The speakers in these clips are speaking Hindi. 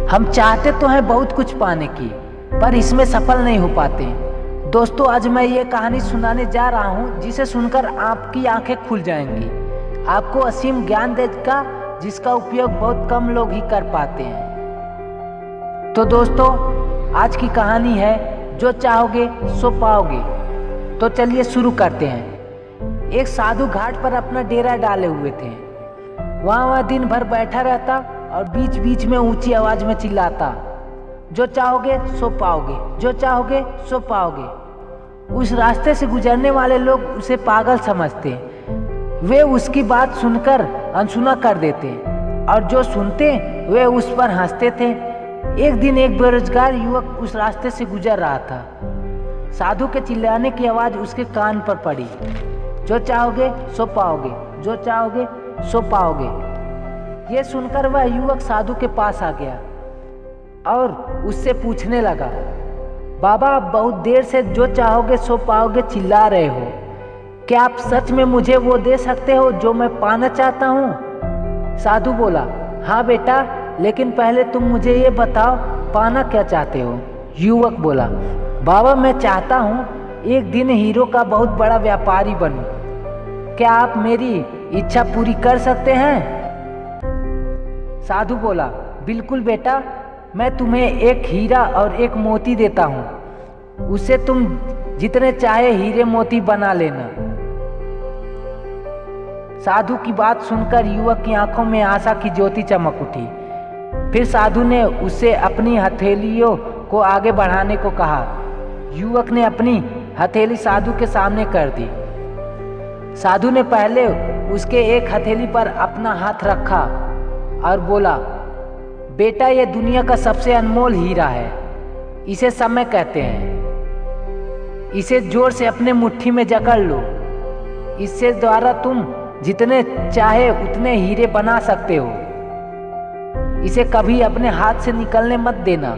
हम चाहते तो हैं बहुत कुछ पाने की, पर इसमें सफल नहीं हो पाते। दोस्तों, आज मैं ये कहानी सुनाने जा रहा हूँ जिसे सुनकर आपकी आंखें खुल जाएंगी। आपको असीम ज्ञान देगा जिसका उपयोग बहुत कम लोग ही कर पाते हैं। तो दोस्तों, आज की कहानी है जो चाहोगे सो पाओगे। तो चलिए शुरू करते हैं। एक साधु घाट पर अपना डेरा डाले हुए थे। वह दिन भर बैठा रहता और बीच बीच में ऊंची आवाज में चिल्लाता, जो चाहोगे सो पाओगे, जो चाहोगे सो पाओगे। उस रास्ते से गुजरने वाले लोग उसे पागल समझते। वे उसकी बात सुनकर अनसुना कर देते और जो सुनते वे उस पर हंसते थे। एक दिन एक बेरोजगार युवक उस रास्ते से गुजर रहा था। साधु के चिल्लाने की आवाज उसके कान पर पड़ी, जो चाहोगे सो पाओगे, जो चाहोगे सो पाओगे। यह सुनकर वह युवक साधु के पास आ गया और उससे पूछने लगा, बाबा, आप बहुत देर से जो चाहोगे सो पाओगे चिल्ला रहे हो। क्या आप सच में मुझे वो दे सकते हो जो मैं पाना चाहता हूँ? साधु बोला, हाँ बेटा, लेकिन पहले तुम मुझे ये बताओ पाना क्या चाहते हो? युवक बोला, बाबा, मैं चाहता हूँ एक दिन हीरो का बहुत बड़ा व्यापारी बनूं। क्या आप मेरी इच्छा पूरी कर सकते हैं? साधु बोला, बिल्कुल बेटा, मैं तुम्हें एक हीरा और एक मोती देता हूँ। उससे तुम जितने चाहे हीरे मोती बना लेना। साधु की बात सुनकर युवक की आंखों में आशा की ज्योति चमक उठी। फिर साधु ने उससे अपनी हथेलियों को आगे बढ़ाने को कहा। युवक ने अपनी हथेली साधु के सामने कर दी। साधु ने पहले उसके एक हथेली पर अपना हाथ रखा और बोला, बेटा, यह दुनिया का सबसे अनमोल हीरा है। इसे समय कहते हैं। इसे जोर से अपने मुट्ठी में जकड़ लो। इससे द्वारा तुम जितने चाहे उतने हीरे बना सकते हो। इसे कभी अपने हाथ से निकलने मत देना।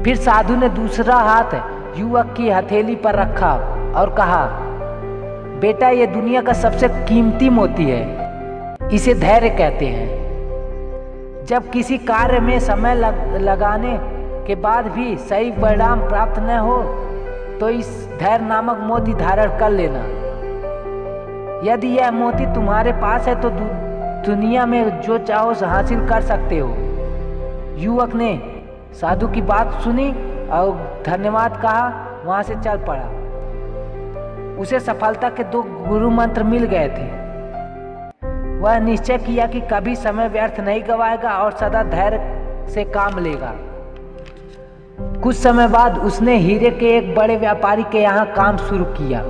फिर साधु ने दूसरा हाथ युवक की हथेली पर रखा और कहा, बेटा, यह दुनिया का सबसे कीमती मोती है। इसे धैर्य कहते हैं। जब किसी कार्य में समय लगाने के बाद भी सही परिणाम प्राप्त न हो तो इस धैर्य नामक मोती धारण कर लेना। यदि यह मोती तुम्हारे पास है तो दुनिया में जो चाहो हासिल कर सकते हो। युवक ने साधु की बात सुनी और धन्यवाद कहा, वहां से चल पड़ा। उसे सफलता के 2 गुरु मंत्र मिल गए थे। वह निश्चय किया कि कभी समय व्यर्थ नहीं गवाएगा और सदा धैर्य से काम लेगा। कुछ समय बाद उसने हीरे के एक बड़े व्यापारी के यहाँ काम शुरू किया।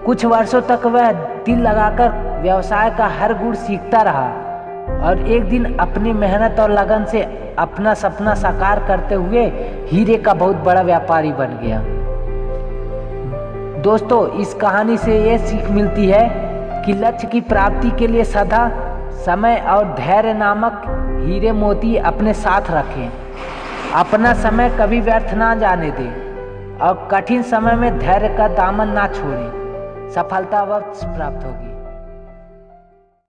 कुछ वर्षों तक वह दिल लगाकर व्यवसाय का हर गुण सीखता रहा और एक दिन अपनी मेहनत और लगन से अपना सपना साकार करते हुए हीरे का बहुत बड़ा व्यापारी बन गया। दोस्तों, इस कहानी से ये सीख मिलती है कि लक्ष्य की प्राप्ति के लिए सदा समय और धैर्य नामक हीरे मोती अपने साथ रखें। अपना समय कभी व्यर्थ ना जाने दें और कठिन समय में धैर्य का दामन ना छोड़ें। सफलता वक्त प्राप्त होगी।